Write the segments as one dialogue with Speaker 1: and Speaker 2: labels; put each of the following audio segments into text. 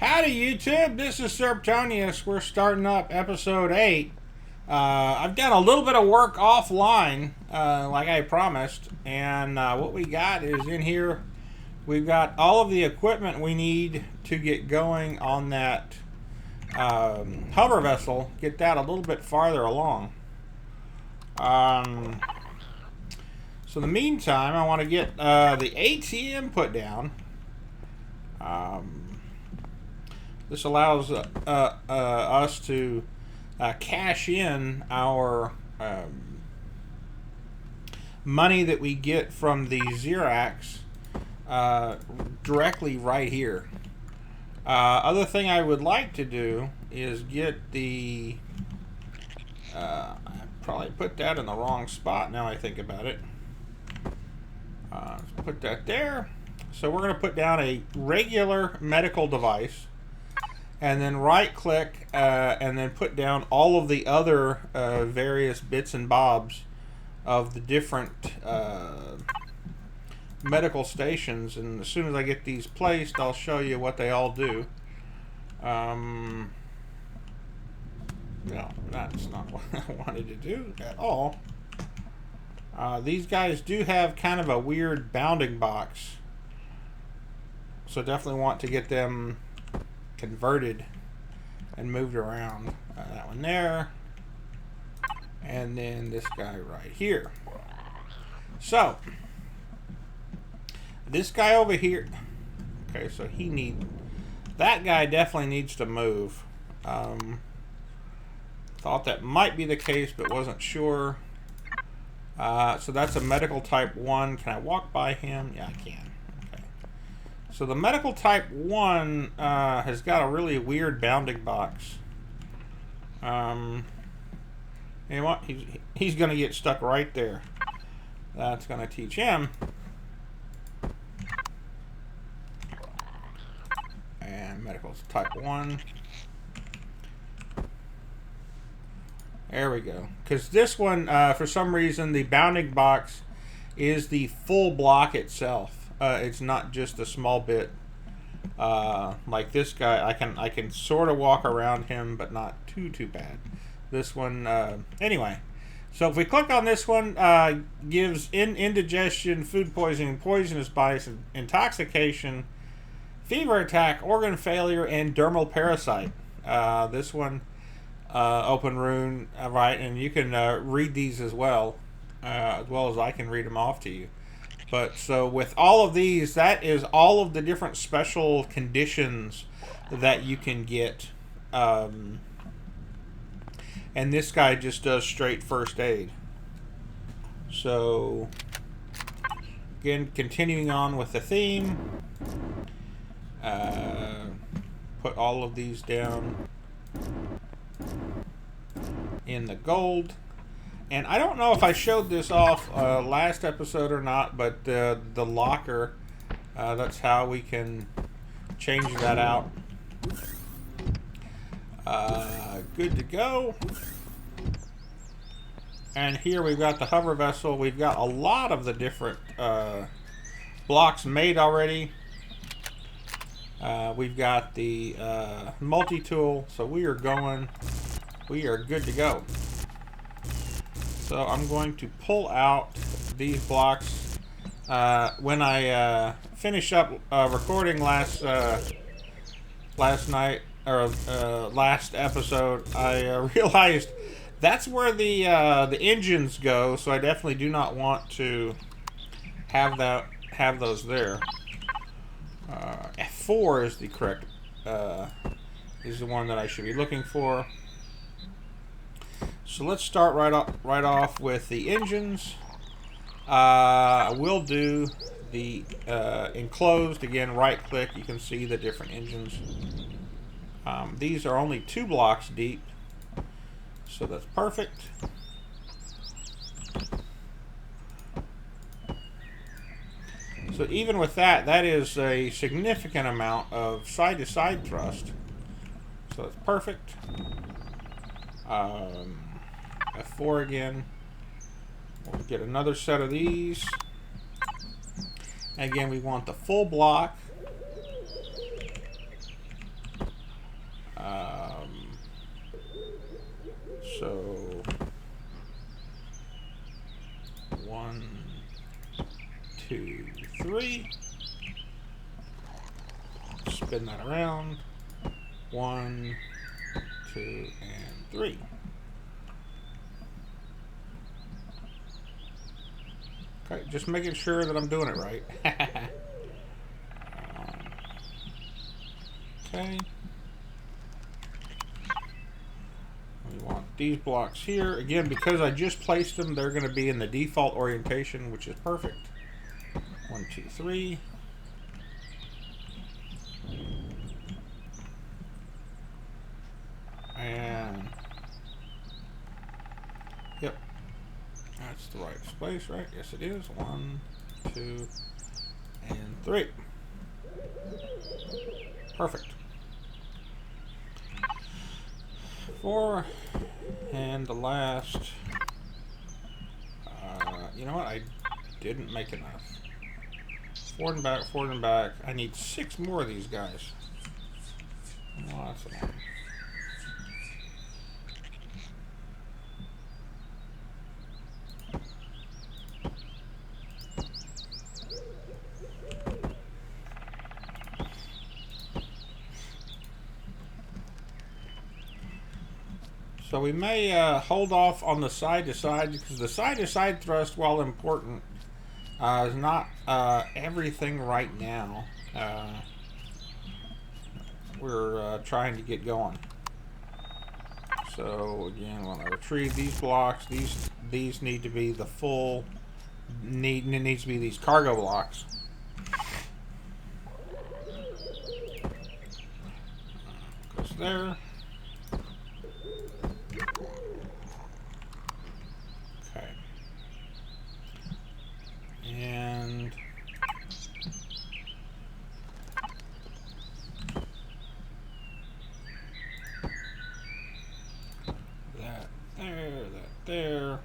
Speaker 1: Howdy YouTube, this is Serptonius. We're starting up episode 8. I've done a little bit of work offline, like I promised, and what we got is in here, we've got all of the equipment we need to get going on that hover vessel, get that a little bit farther along. So in the meantime, I want to get the ATM put down. This allows us to cash in our money that we get from the Xerax directly right here. Other thing I would like to do is get the... I probably put that in the wrong spot now I think about it. Put that there. So we're going to put down a regular medical device, and then right click and then put down all of the other various bits and bobs of the different medical stations. And as soon as I get these placed, I'll show you what they all do. No, that's not what I wanted to do at all. These guys do have kind of a weird bounding box, so definitely want to get them converted and moved around. That one there, and then this guy right here. So this guy over here, okay, so that guy definitely needs to move. Thought that might be the case but wasn't sure. So that's a medical type 1. Can I walk by him? Yeah, I can. Okay. So the medical type 1 has got a really weird bounding box. You know what? He's going to get stuck right there. That's going to teach him. And medical type 1. There we go. Because this one, for some reason, the bounding box is the full block itself. It's not just a small bit. Like this guy, I can sort of walk around him, but not too bad. This one, anyway. So if we click on this one, gives indigestion, food poisoning, poisonous bites, intoxication, fever attack, organ failure, and dermal parasite. This one. Open rune, right, and you can read these as well as I can read them off to you. But so with all of these, that is all of the different special conditions that you can get. And this guy just does straight first aid. So again, continuing on with the theme, put all of these down in the gold. And I don't know if I showed this off last episode or not, but the locker, that's how we can change that out. Good to go. And here we've got the hover vessel. We've got a lot of the different blocks made already. We've got the multi-tool, so we are good to go. So I'm going to pull out these blocks. When I finish up recording last night, or last episode, I realized that's where the engines go, so I definitely do not want to have those there. F4 is the correct, is the one that I should be looking for. So let's start right off with the engines. I will do the enclosed. Again, right click, you can see the different engines. These are only 2 blocks deep, so that's perfect. So even with that, that is a significant amount of side-to-side thrust. So that's perfect. F4 again. We'll get another set of these. Again, we want the full block. 3. Spin that around. 1, 2, and 3. Okay, just making sure that I'm doing it right. Okay. We want these blocks here. Again, because I just placed them, they're going to be in the default orientation, which is perfect. 1, 2, 3. And yep, that's the right place, right? Yes, it is. 1, 2, and 3. Perfect. 4, and the last. You know what? I didn't make enough. Forward and back, forward and back. I need 6 more of these guys. Lots of them. So we may hold off on the side-to-side because the side-to-side thrust, while important, is not everything right now. We're trying to get going. So again, when I retrieve these blocks, these need to be the full. It needs to be these cargo blocks. Goes there. And that there, that there.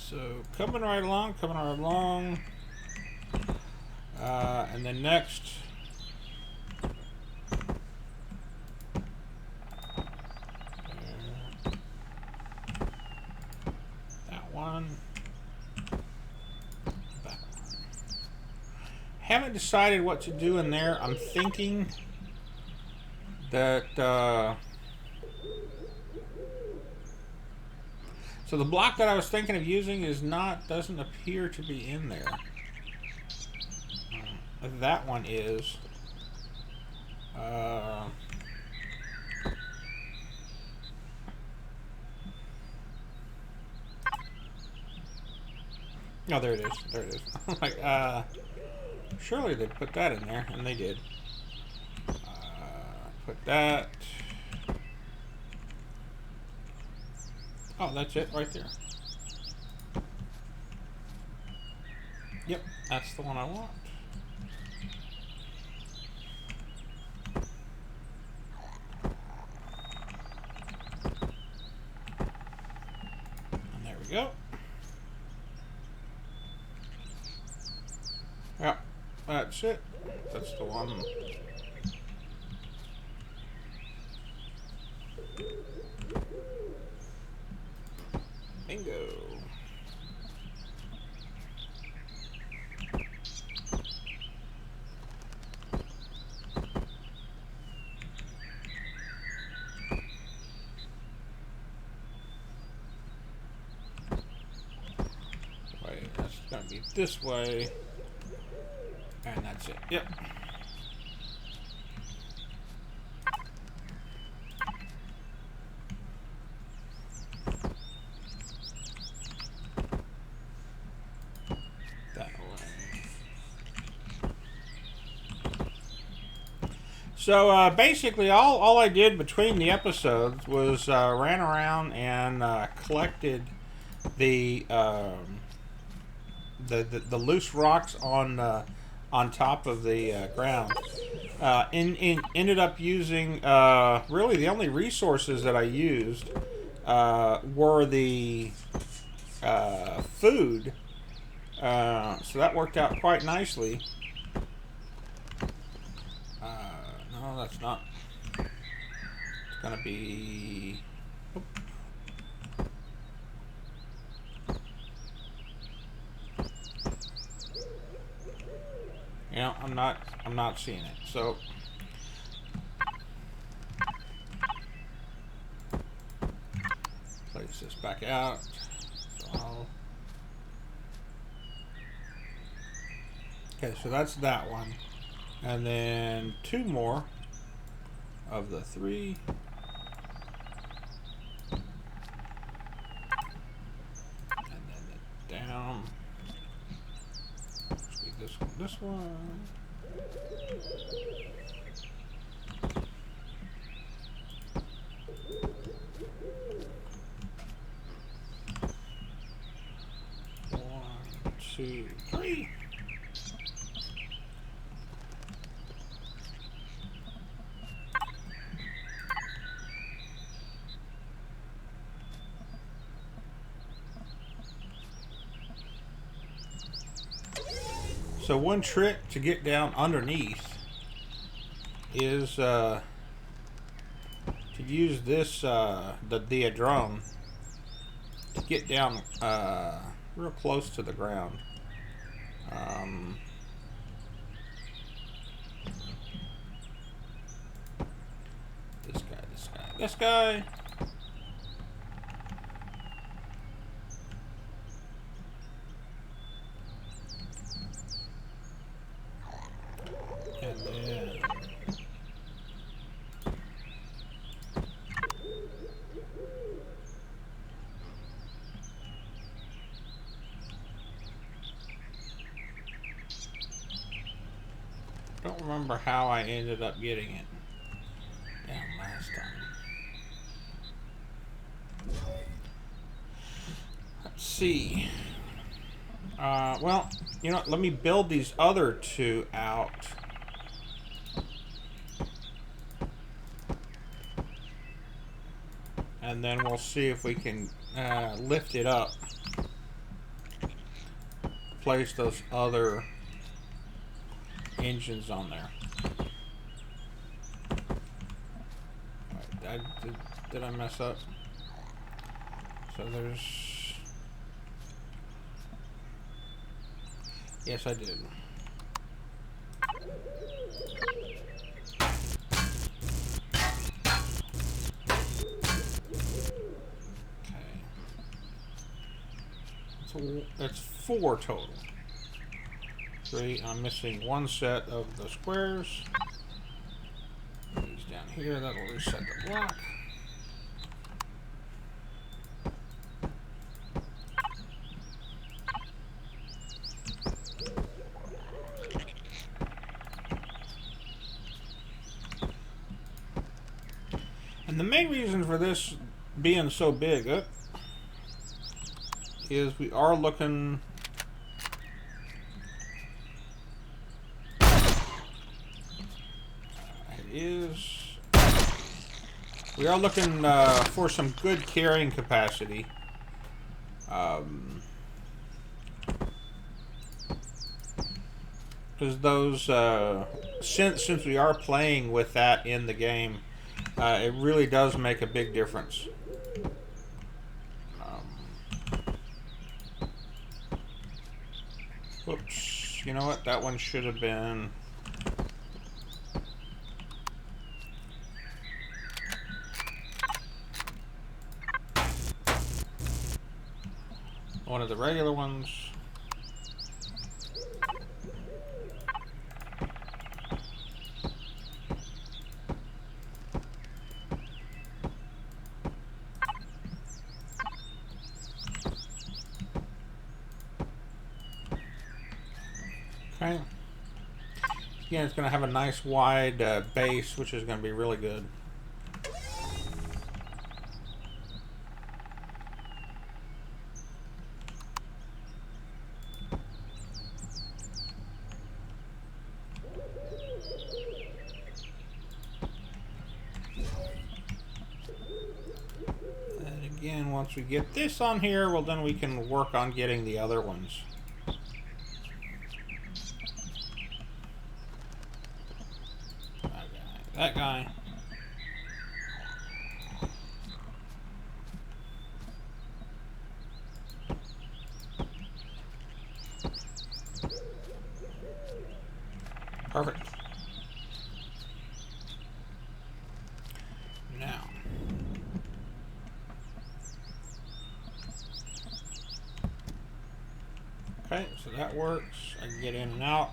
Speaker 1: So coming right along, and then next, that one, that one. Haven't decided what to do in there. I'm thinking that so the block that I was thinking of using doesn't appear to be in there. That one is. Oh, there it is. There it is. I'm like, surely they put that in there, and they did. Put that. Oh, that's it right there. Yep, that's the one I want. And there we go. Yep, that's it. That's the one. Bingo. Wait, that's gonna be this way. And that's it. Yep. So basically, all I did between the episodes was ran around and collected the loose rocks on top of the ground. Ended up using really the only resources that I used were the food So that worked out quite nicely. No, that's not. It's gonna be. Oop. Yeah, I'm not seeing it. So place this back out. So okay, so that's that one. And then 2 more of the 3. And then the down. Speed this one. One, 2, 3. So one trick to get down underneath is to use this the drone to get down real close to the ground. This guy. And then don't remember how I ended up getting it down last time. Let's see. Well, you know, let me build these other 2 out. And then we'll see if we can lift it up. Place those other engines on there. Right, did I mess up? So there's... Yes, I did. Okay. So that's 4 total. 3. I'm missing 1 set of the squares. These down here, that'll reset the block. And the main reason for this being so big is we are looking we are looking for some good carrying capacity. Because those since we are playing with that in the game, it really does make a big difference. Whoops, you know what? That one should have been... one of the regular ones. Okay. Again, it's going to have a nice wide base, which is going to be really good. And again, once we get this on here, well, then we can work on getting the other ones. That guy. Perfect. Now. Okay, so that works. I can get in and out.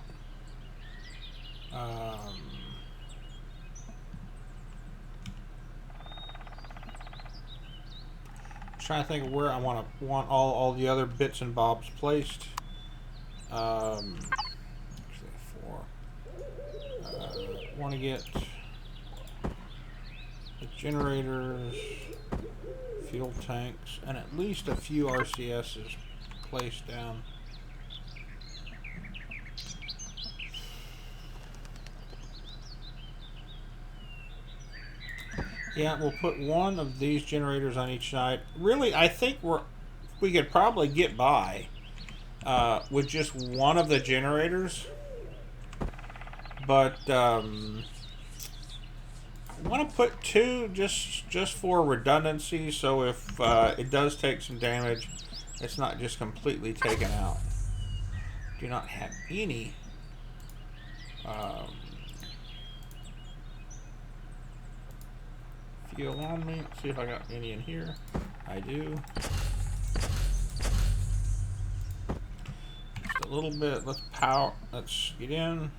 Speaker 1: Trying to think of where I want all the other bits and bobs placed. Actually, want to get the generators, fuel tanks, and at least a few RCSs placed down. Yeah, we'll put one of these generators on each side. Really, I think we could probably get by with just one of the generators. But I want to put two just for redundancy, so if it does take some damage, it's not just completely taken out. Do not have any fuel on me. Let's see if I got any in here. I do. Just a little bit. Let's get in.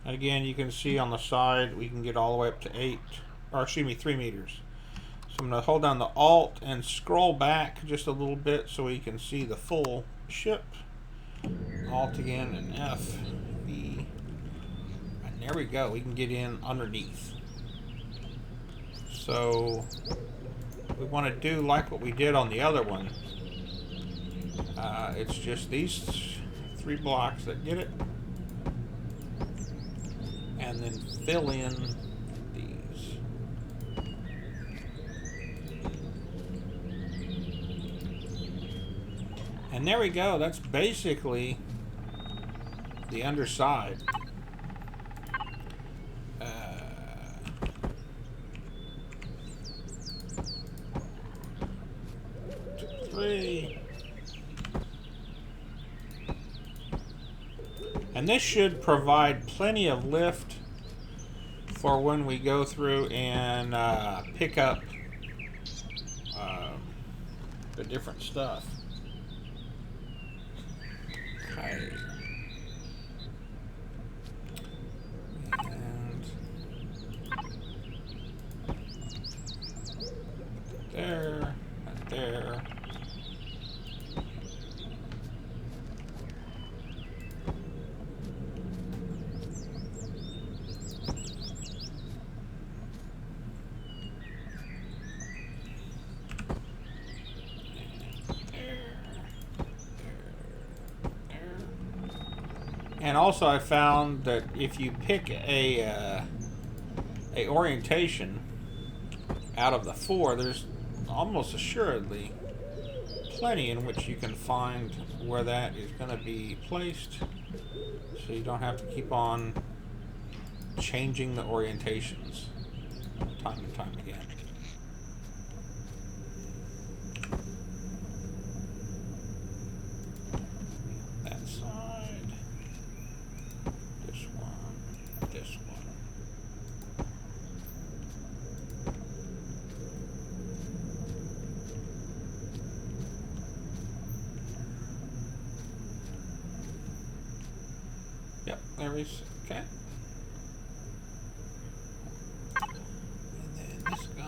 Speaker 1: And again, you can see on the side we can get all the way up to 3 meters. So I'm going to hold down the Alt and scroll back just a little bit so we can see the full ship. Alt again and F, V, and there we go. We can get in underneath. So we want to do like what we did on the other one. It's just these 3 blocks that get it, and then fill in these. And there we go. That's basically the underside. 3. And this should provide plenty of lift for when we go through and pick up the different stuff. Okay. And there, and there. And also I found that if you pick a orientation out of the 4, there's almost assuredly plenty in which you can find where that is going to be placed, so you don't have to keep on changing the orientations time and time again. Yep, there is. Okay. And then this guy.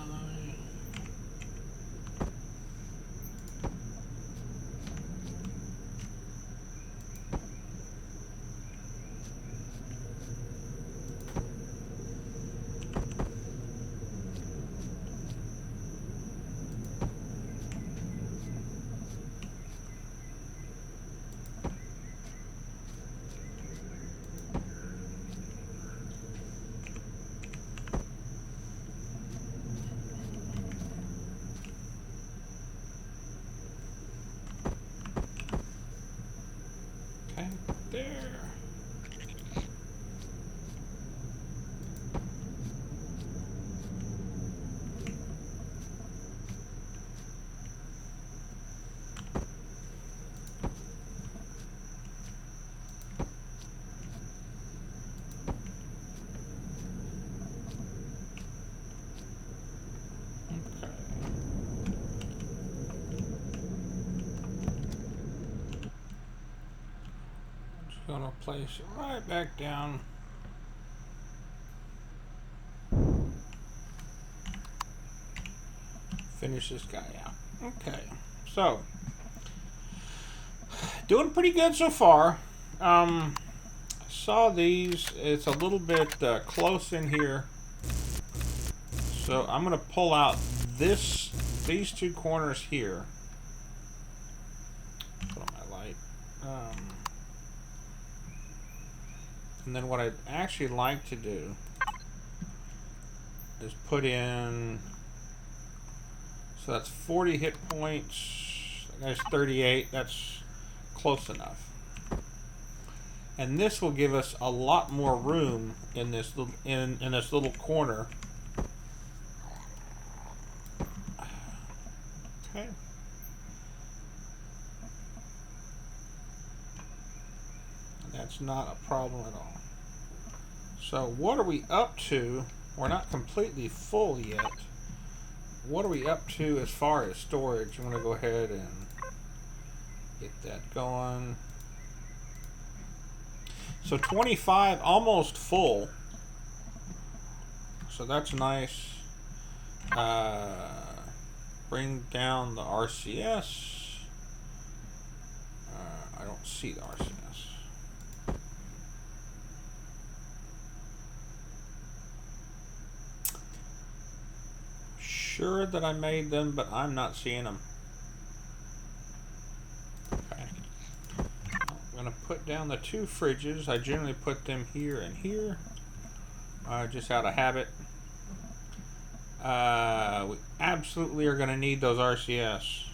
Speaker 1: Okay, there. Gonna place it right back down. Finish this guy out. Okay, so doing pretty good so far. Saw these. It's a little bit close in here, so I'm gonna pull out these two corners here. Put on my light. And then what I'd actually like to do is put in, so that's 40 hit points, that guy's 38, that's close enough. And this will give us a lot more room in this little, in this little corner. Okay. That's not a problem at all. So what are we up to? We're not completely full yet. What are we up to as far as storage? I'm going to go ahead and get that going. So 25, almost full. So that's nice. Bring down the RCS. I don't see the RCS. Sure that I made them, but I'm not seeing them. Okay. I'm going to put down the two fridges. I generally put them here and here, just out of habit. We absolutely are going to need those RCS.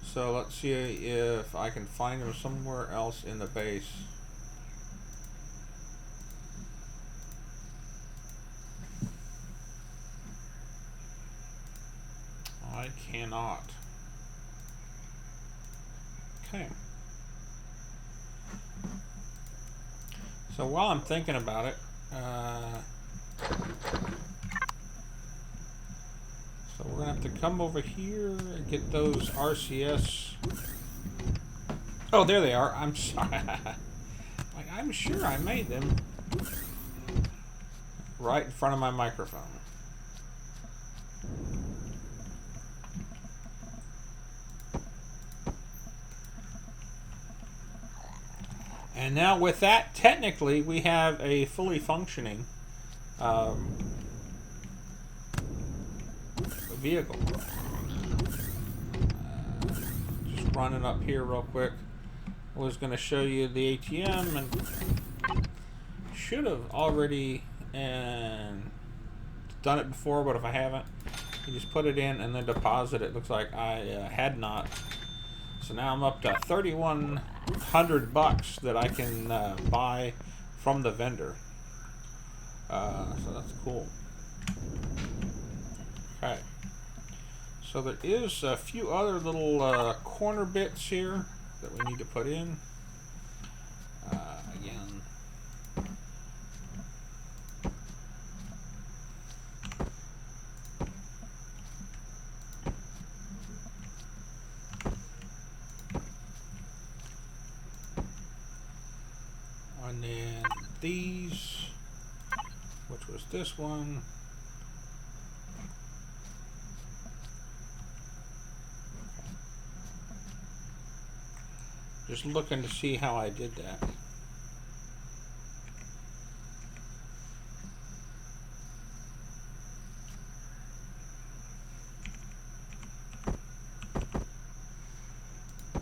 Speaker 1: So let's see if I can find them somewhere else in the base. I cannot. Okay. So while I'm thinking about it, so we're gonna have to come over here and get those RCS. Oh, there they are. I'm sorry. Like, I'm sure I made them right in front of my microphone. And now with that, technically, we have a fully functioning vehicle. Just running up here real quick. I was going to show you the ATM and should have already done it before, but if I haven't, you just put it in and then deposit it. Looks like I had not. So now I'm up to $3,100 that I can buy from the vendor. So that's cool. Okay. So there is a few other little corner bits here that we need to put in. Again. And then these, which was this one. Just looking to see how I did that.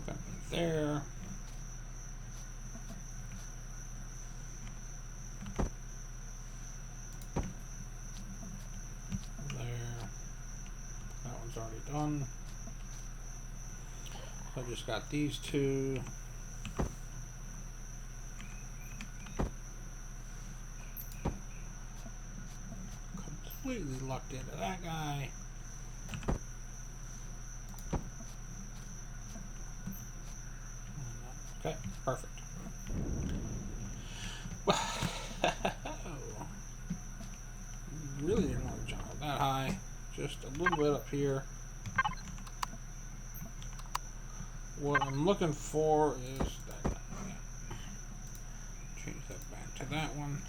Speaker 1: Got me there. Already done. So I just got these two. lucked into that guy. Okay, perfect. Really didn't want to jump that high. Just a little bit up here. What I'm looking for is that guy. Change that back to that one.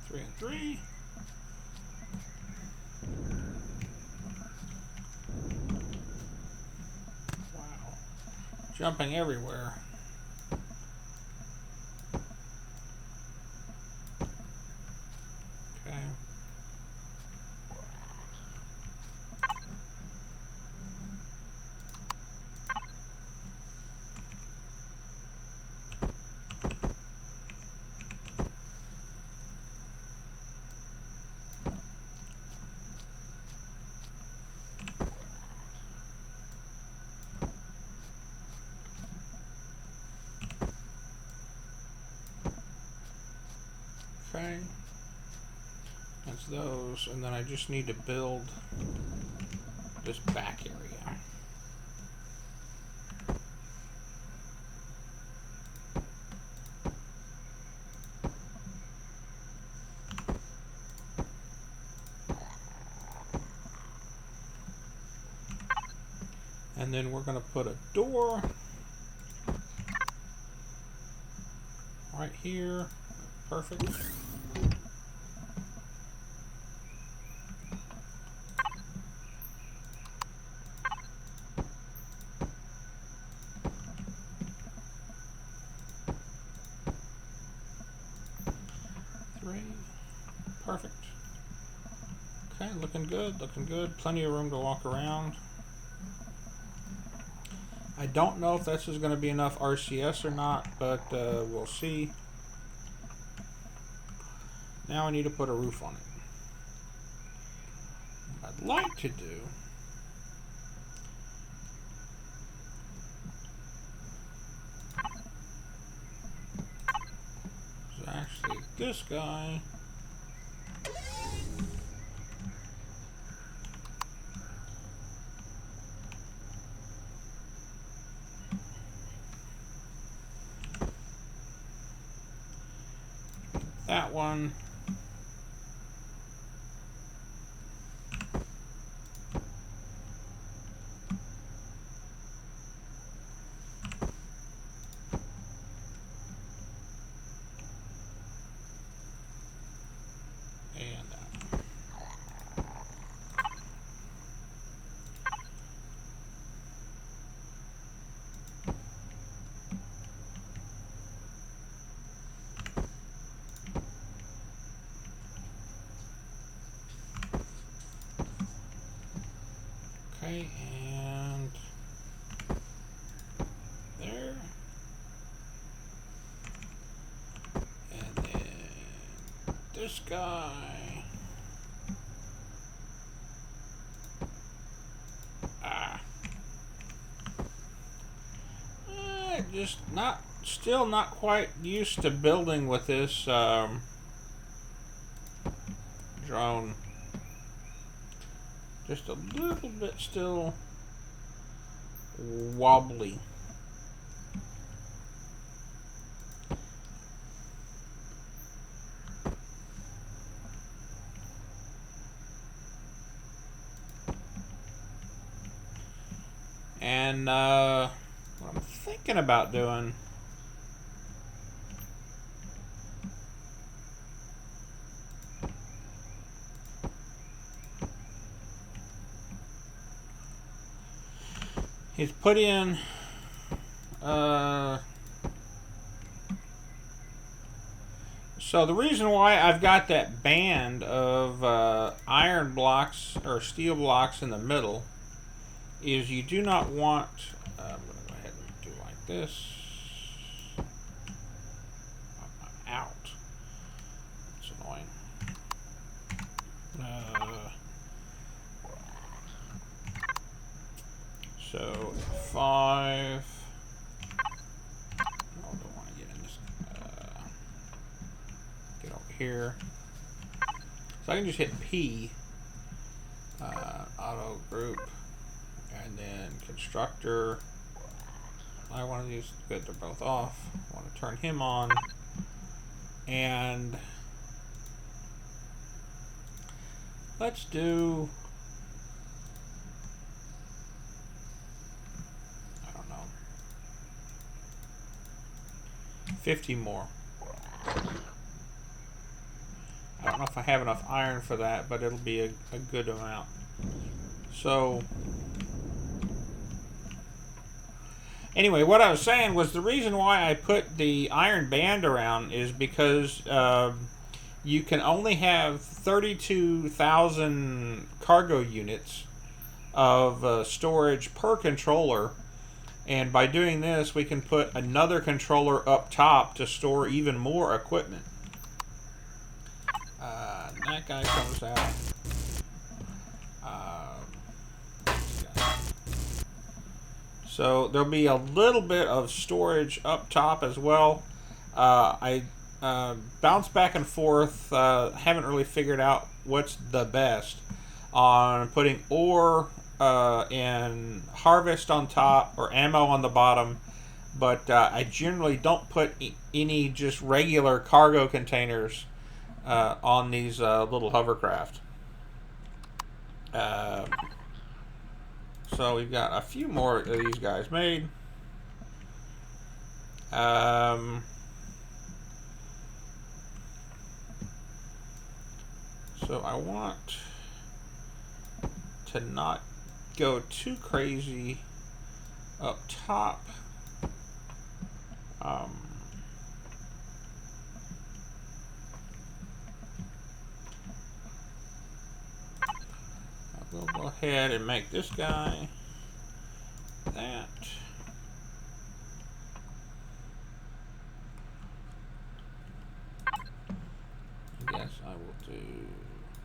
Speaker 1: Three and three. Wow. Jumping everywhere. Okay. Okay, that's those, and then I just need to build this back area. And then we're going to put a door right here. Perfect. Three. Perfect. Okay, looking good, looking good. Plenty of room to walk around. I don't know if this is going to be enough RCS or not, but we'll see. Now I need to put a roof on it. What I'd like to do is actually this guy. That one. And that one. Okay, and there. And then this guy. Just still not quite used to building with this drone. Just a little bit still wobbly. And what I'm thinking about doing is put in so the reason why I've got that band of iron blocks or steel blocks in the middle is you do not want I'm going to go ahead and do like this. I'm out. It's annoying. So 5. Oh, I don't want to get in this. Get over here. So I can just hit P, auto group, and then constructor. I want to use, good, they're both off. I want to turn him on, and let's do, I don't know, 50 more. I don't know if I have enough iron for that, but it'll be a good amount. So, anyway, what I was saying was the reason why I put the iron band around is because you can only have 32,000 cargo units of storage per controller. And by doing this, we can put another controller up top to store even more equipment. That guy comes out. So there'll be a little bit of storage up top as well. I bounce back and forth. Haven't really figured out what's the best on putting ore and harvest on top or ammo on the bottom. But I generally don't put any just regular cargo containers on these little hovercraft. So we've got a few more of these guys made. So I want to not go too crazy up top. We'll go ahead and make this guy that. I guess I will do,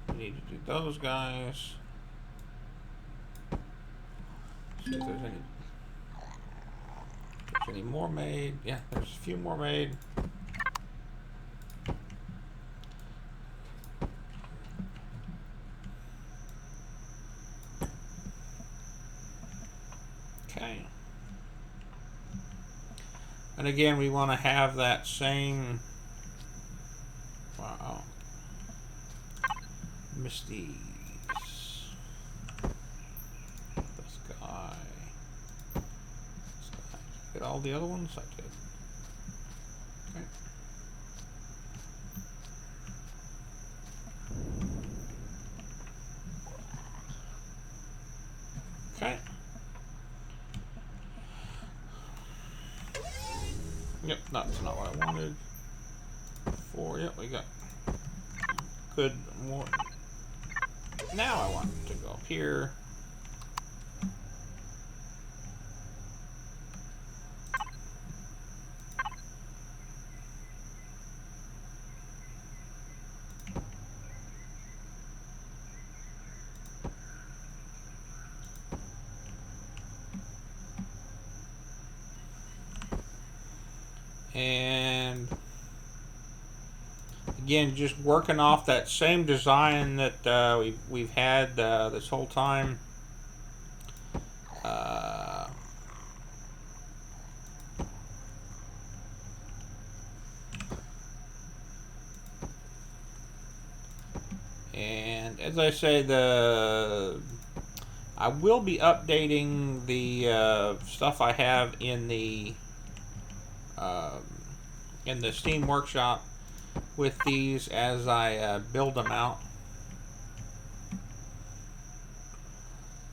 Speaker 1: we need to do those guys. See if there's any more made. Yeah, there's a few more made. Okay. And again, we want to have that same, wow, Misty. This guy. Get all the other ones? I did. Okay. Okay. Yep, that's not what I wanted. 4, yep, we got good more. Now I want to go up here. And again, just working off that same design that we've had this whole time. And as I say, I will be updating the stuff I have in the Steam Workshop with these as I build them out.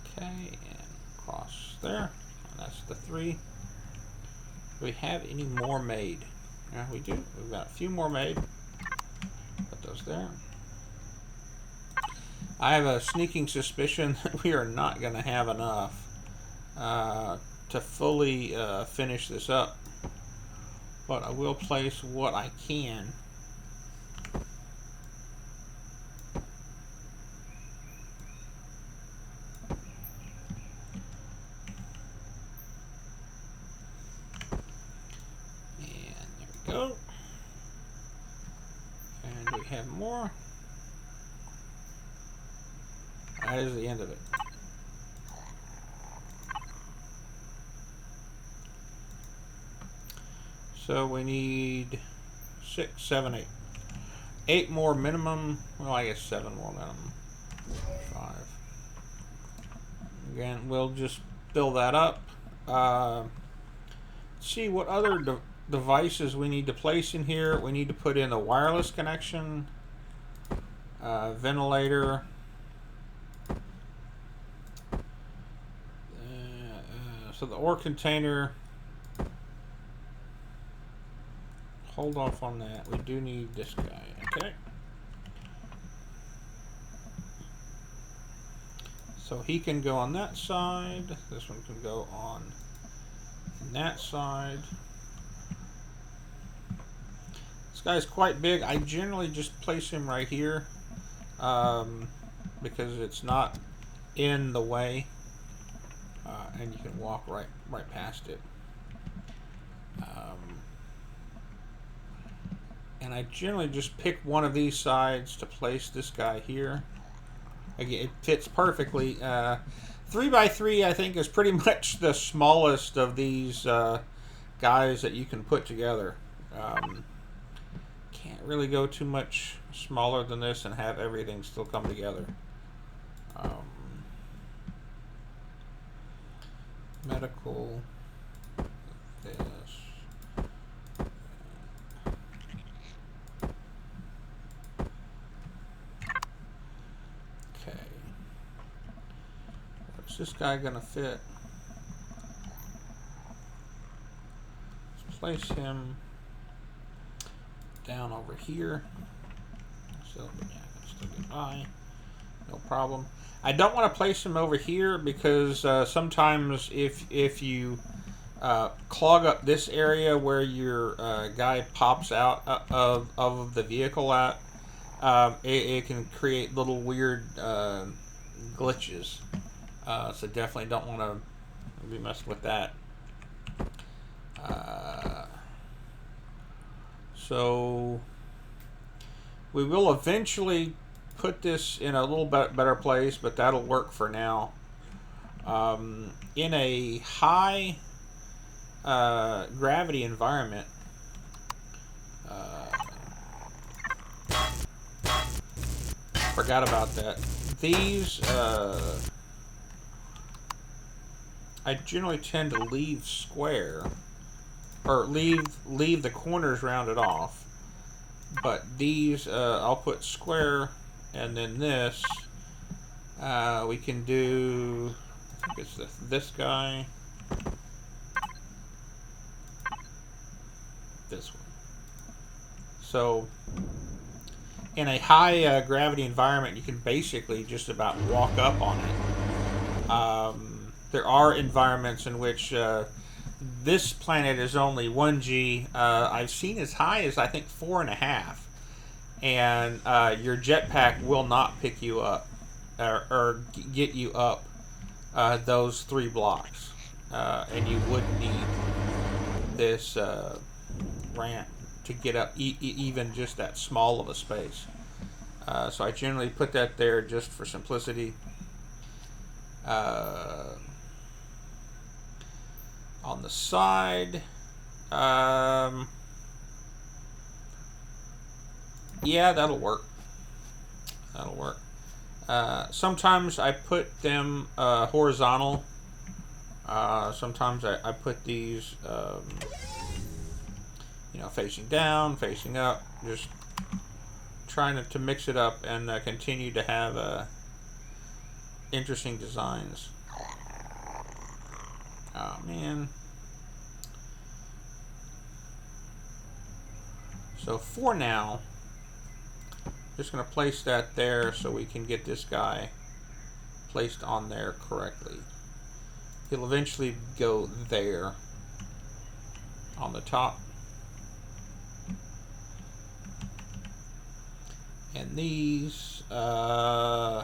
Speaker 1: Okay, and cross there. And that's the 3. Do we have any more made? Yeah, we do. We've got a few more made. Put those there. I have a sneaking suspicion that we are not going to have enough to fully finish this up. But I will place what I can. Do we have more? That is the end of it. So we need 6, 7, 8. 8 more minimum. Well, I guess 7 more minimum. 5. Again, we'll just build that up. See what other devices we need to place in here. We need to put in a wireless connection, ventilator, so the ore container. Hold off on that. We do need this guy. Okay. So he can go on that side. This one can go on that side. This guy's quite big. I generally just place him right here because it's not in the way, and you can walk right past it. And I generally just pick one of these sides to place this guy here. Again, it fits perfectly. 3x3, I think, is pretty much the smallest of these guys that you can put together. Can't really go too much smaller than this and have everything still come together. Medical. This. Okay. Where's this guy gonna fit? Let's place him down over here. So yeah, still get by. No problem. I don't want to place him over here because sometimes if you clog up this area where your guy pops out of the vehicle at, it can create little weird glitches. So definitely don't want to be messing with that. So we will eventually put this in a little bit better place, but that'll work for now. In a high gravity environment, forgot about that. These I generally tend to leave square, or leave the corners rounded off. But these I'll put square, and then this we can do. I think it's this guy, this one. So in a high gravity environment, you can basically just about walk up on it. There are environments in which this planet is only 1G. I've seen as high as I think 4.5, and your jetpack will not pick you up or get you up those 3 blocks, and you would need this ramp to get up even just that small of a space. So I generally put that there just for simplicity. On the side, yeah, that'll work. That'll work. Sometimes I put them horizontal. Sometimes I put these, facing down, facing up. Just trying to mix it up and continue to have interesting designs. Oh man. So for now, just going to place that there so we can get this guy placed on there correctly. He'll eventually go there on the top. And these, yeah.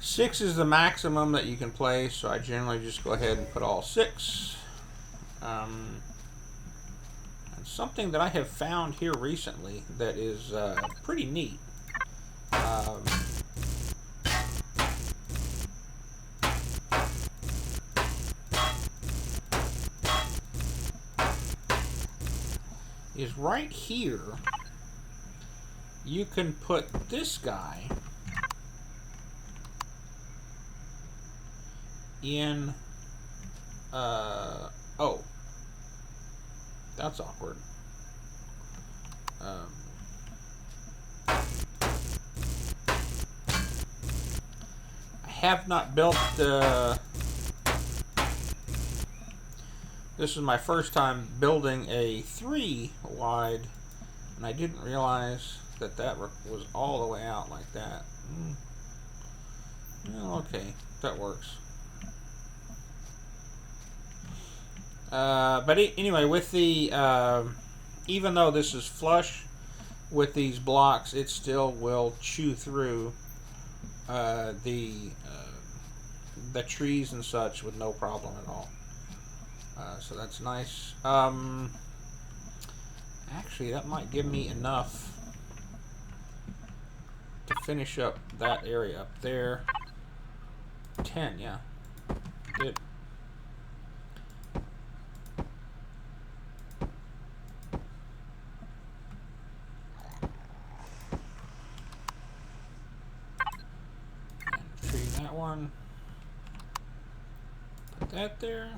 Speaker 1: 6 is the maximum that you can place, so I generally just go ahead and put all 6. And something that I have found here recently that is pretty neat. Is right here, you can put this guy in, oh, that's awkward. I have not built this is my first time building a 3 wide, and I didn't realize that that was all the way out like that. Well, okay, that works. But anyway, with the even though this is flush with these blocks, it still will chew through the trees and such with no problem at all. So that's nice. Actually, that might give me enough to finish up that area up there. 10, yeah. Good. And tree that one. Put that there.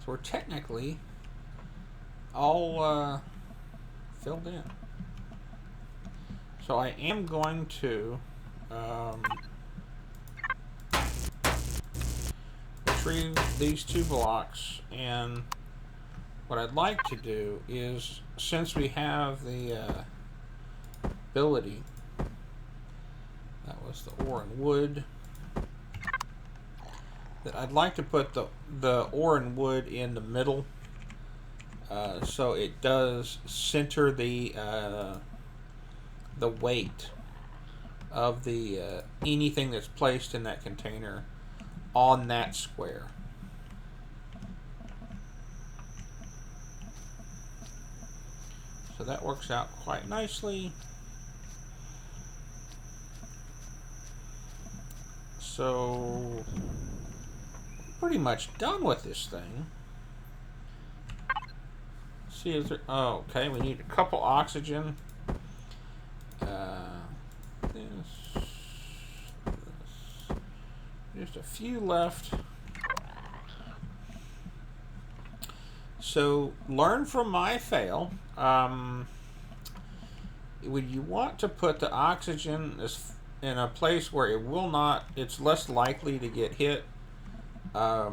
Speaker 1: So we're technically all filled in. So I am going to retrieve these 2 blocks, and what I'd like to do is, since we have the ability, that was the ore and wood, that I'd like to put the ore and wood in the middle, so it does center the weight of the anything that's placed in that container on that square. So that works out quite nicely. So pretty much done with this thing. See, is there? Oh, okay. We need a couple oxygen. This, just a few left. So learn from my fail. Would you want to put the oxygen in a place where it will not? It's less likely to get hit. I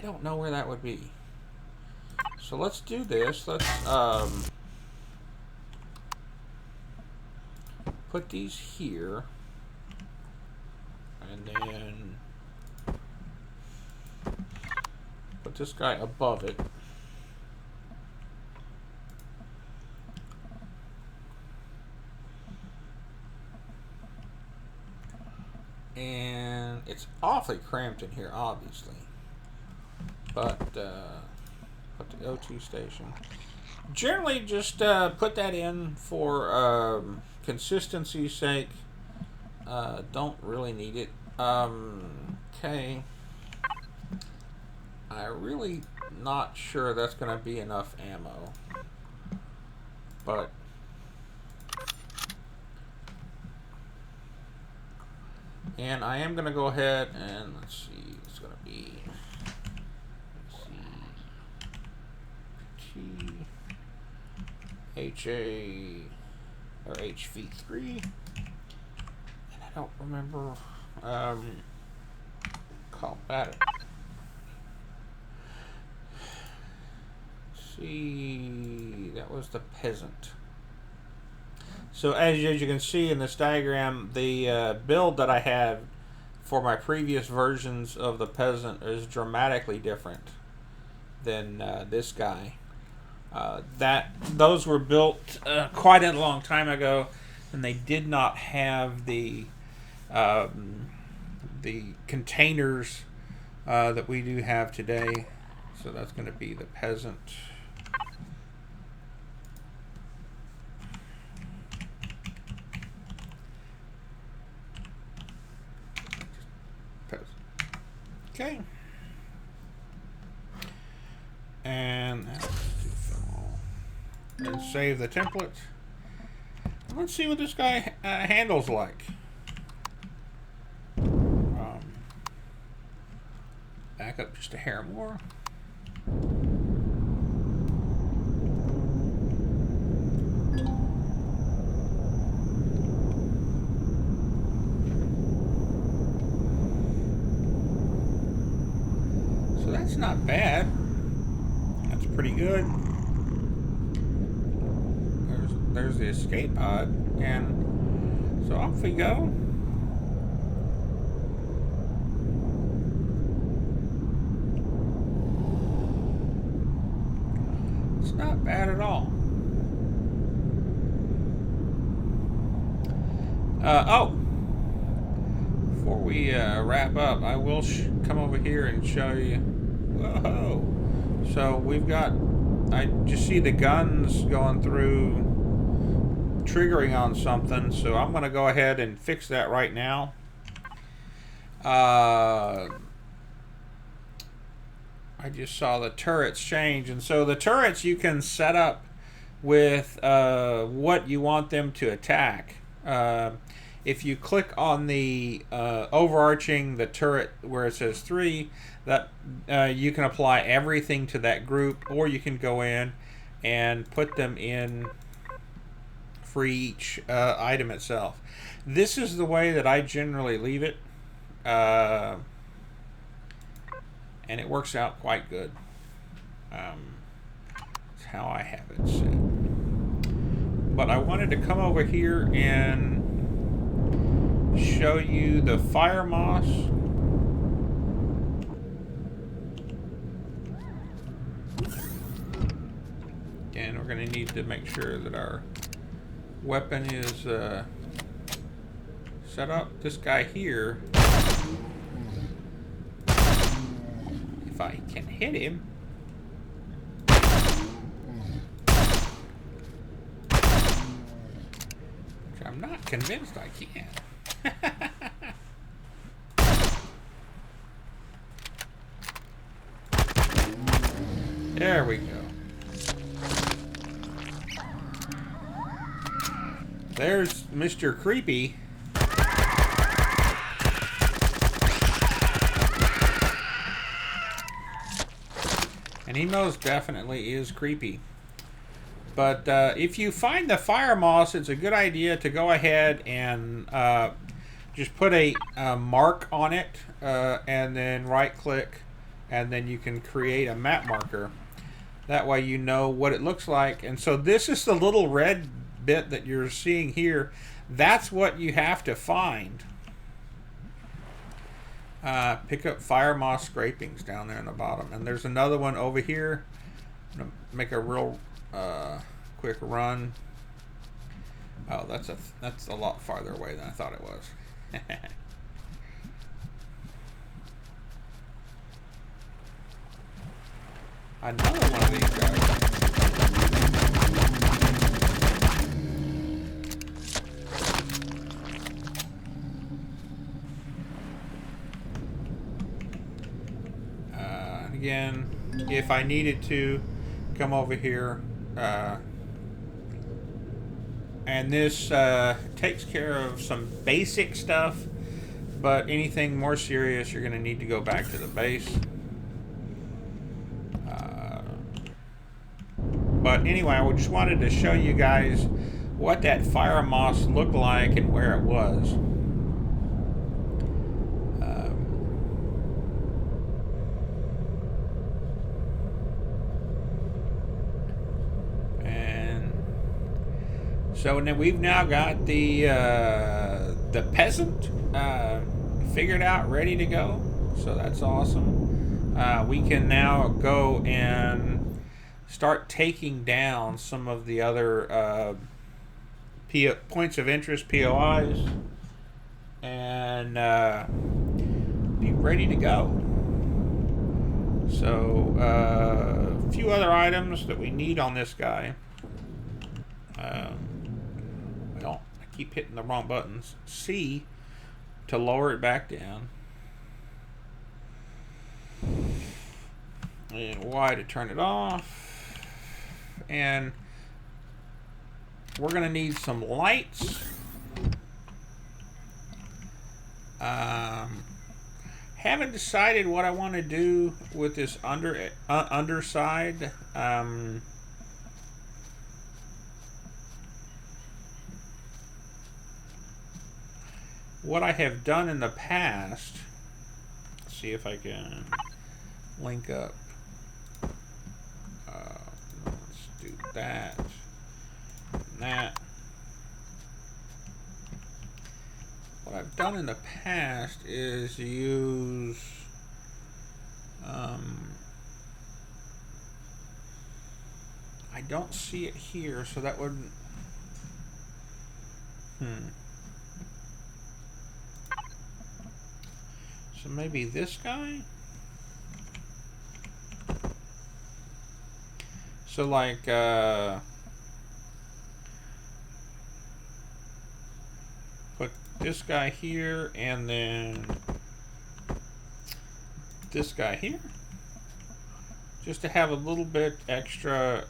Speaker 1: don't know where that would be. So let's do this. Let's put these here, and then put this guy above it. And it's awfully cramped in here, obviously. But put the O2 station. Generally, just put that in for consistency's sake. Don't really need it. Okay. I'm really not sure that's going to be enough ammo. But and I am going to go ahead and let's see. It's going to be HA or HV3, and I don't remember combat. See, that was the peasant. So as you can see in this diagram, the build that I had for my previous versions of the peasant is dramatically different than this guy. Those were built quite a long time ago. and they did not have the containers that we do have today. So that's going to be the peasant. Okay. And save the template. Let's see what this guy handles like. Back up just a hair more. So that's not bad. That's pretty good. There's the escape pod, and so off we go. It's not bad at all. Before we wrap up, I will come over here and show you. Whoa! So we've got, I just see the guns going through, triggering on something, so I'm going to go ahead and fix that right now. I just saw the turrets change, and so the turrets you can set up with what you want them to attack. If you click on the overarching the turret where it says 3, that you can apply everything to that group, or you can go in and put them in for each item itself. This is the way that I generally leave it, and it works out quite good. That's how I have it set. But I wanted to come over here and show you the fire moss. And we're going to need to make sure that our weapon is set up. This guy here, if I can hit him, which I'm not convinced I can. There we go. There's Mr. Creepy. And he most definitely is creepy. But if you find the fire moss, it's a good idea to go ahead and just put a mark on it, and then right click, and then you can create a map marker. That way you know what it looks like. And so this is the little red bit that you're seeing here. That's what you have to find. Pick up fire moss scrapings down there in the bottom, and there's another one over here. I'm gonna make a real quick run. Oh, that's a lot farther away than I thought it was. Another one of these guys. Again, if I needed to come over here, and this takes care of some basic stuff, but anything more serious, you're going to need to go back to the base. But anyway, I just wanted to show you guys what that fire moss looked like and where it was. So we've now got the peasant figured out, ready to go. So that's awesome. We can now go and start taking down some of the other points of interest, POIs, and be ready to go. So, a few other items that we need on this guy. Well, I keep hitting the wrong buttons. C to lower it back down. And Y to turn it off. And we're going to need some lights. Haven't decided what I want to do with this underside. What I have done in the past, let's see if I can link up. Let's do that and that. What I've done in the past is use I don't see it here, so that wouldn't so maybe this guy? So like put this guy here and then this guy here, just to have a little bit extra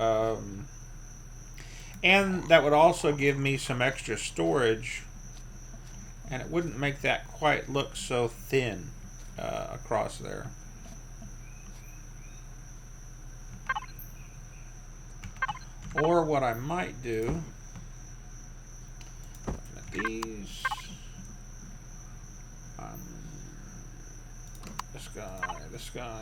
Speaker 1: and that would also give me some extra storage, and it wouldn't make that quite look so thin across there. Or what I might do, these, this guy.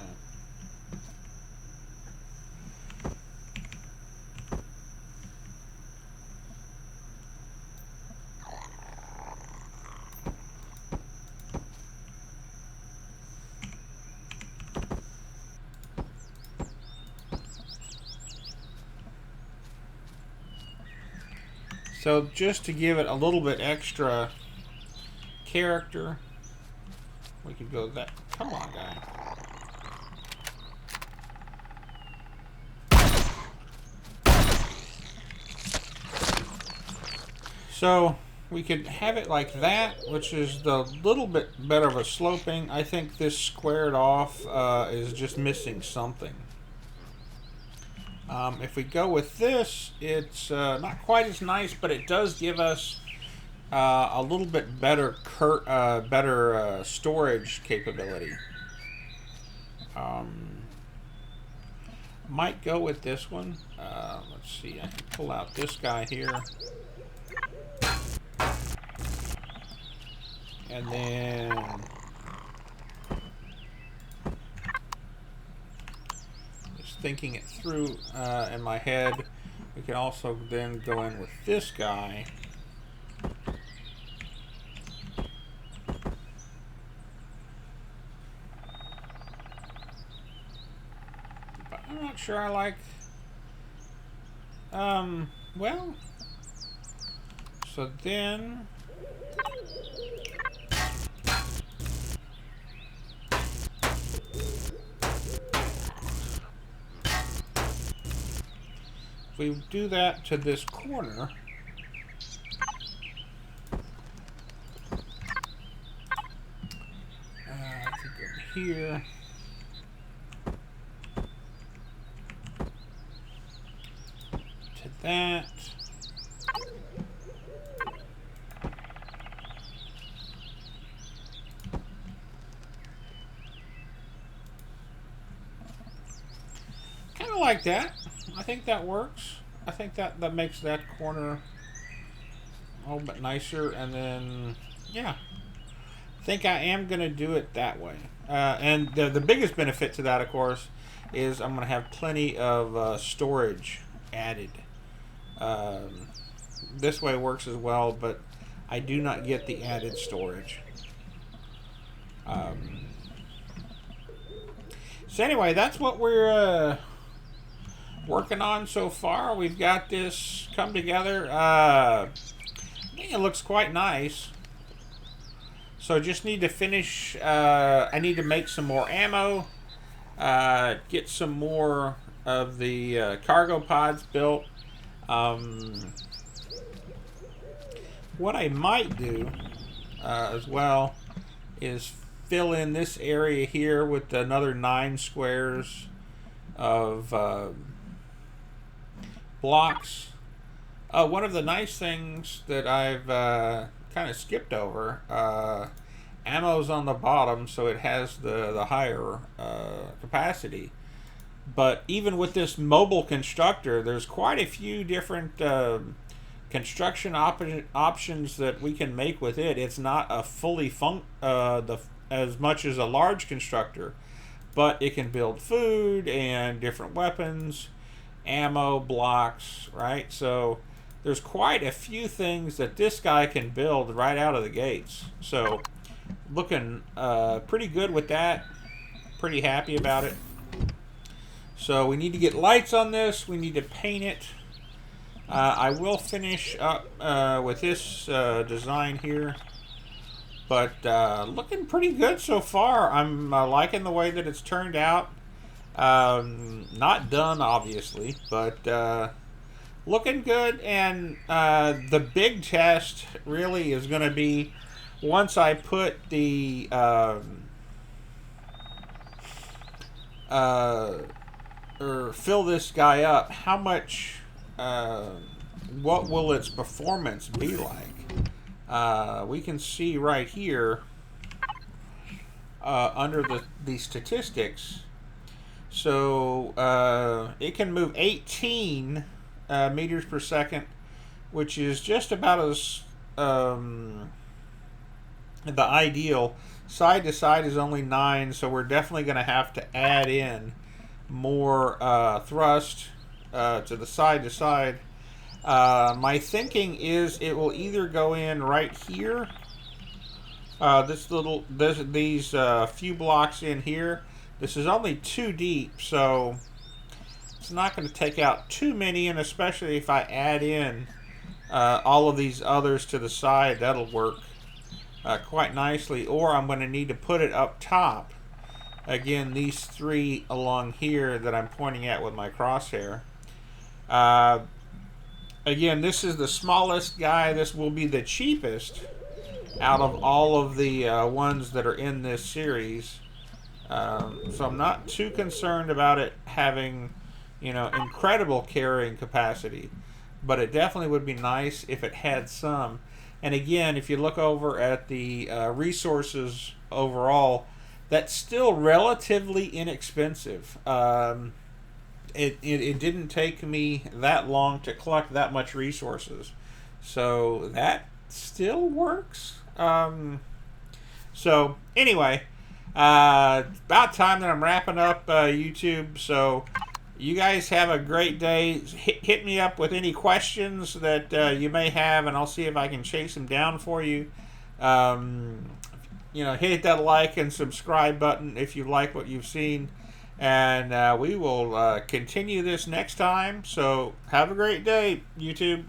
Speaker 1: So just to give it a little bit extra character, we could go that. Come on, guy. So we could have it like that, which is the little bit better of a sloping. I think this squared off is just missing something. If we go with this, it's not quite as nice, but it does give us a little bit better storage capability. Might go with this one. Let's see, I can pull out this guy here. And then just thinking it through in my head, we can also then go in with this guy. But I'm not sure I like, well, so then we do that to this corner, I think over here, to that, kind of like that. I think that works. I think that makes that corner a little bit nicer, and then yeah, I think I am gonna do it that way. And the biggest benefit to that, of course, is I'm gonna have plenty of storage added. This way works as well, but I do not get the added storage. So anyway, that's what we're working on so far. We've got this come together. think it looks quite nice. So just need to finish, I need to make some more ammo, get some more of the cargo pods built. What I might do as well is fill in this area here with another 9 squares of blocks. One of the nice things that I've kind of skipped over, ammo's on the bottom, so it has the higher capacity. But even with this mobile constructor, there's quite a few different construction options that we can make with it. It's not a fully as much as a large constructor, but it can build food and different weapons, ammo, blocks, right? So there's quite a few things that this guy can build right out of the gates. So looking pretty good with that. Pretty happy about it. So we need to get lights on this. We need to paint it. I will finish up with this design here. But looking pretty good so far. I'm liking the way that it's turned out. Not done, obviously, but looking good. And the big test really is going to be once I put the or fill this guy up, how much, what will its performance be like? We can see right here under the statistics. So it can move 18 meters per second, which is just about as the ideal. Side to side is only 9, so we're definitely going to have to add in more thrust to the side to side. My thinking is it will either go in right here, these few blocks in here. This is only 2 deep, so it's not going to take out too many, and especially if I add in all of these others to the side, that'll work quite nicely. Or I'm going to need to put it up top. Again, these 3 along here that I'm pointing at with my crosshair. Again, this is the smallest guy. This will be the cheapest out of all of the ones that are in this series. So I'm not too concerned about it having, incredible carrying capacity. But it definitely would be nice if it had some. And again, if you look over at the resources overall, that's still relatively inexpensive. It didn't take me that long to collect that much resources, so that still works. So anyway, about time that I'm wrapping up YouTube. So you guys have a great day. Hit me up with any questions that you may have, and I'll see if I can chase them down for you. Hit that like and subscribe button if you like what you've seen. And we will continue this next time. So have a great day, YouTube.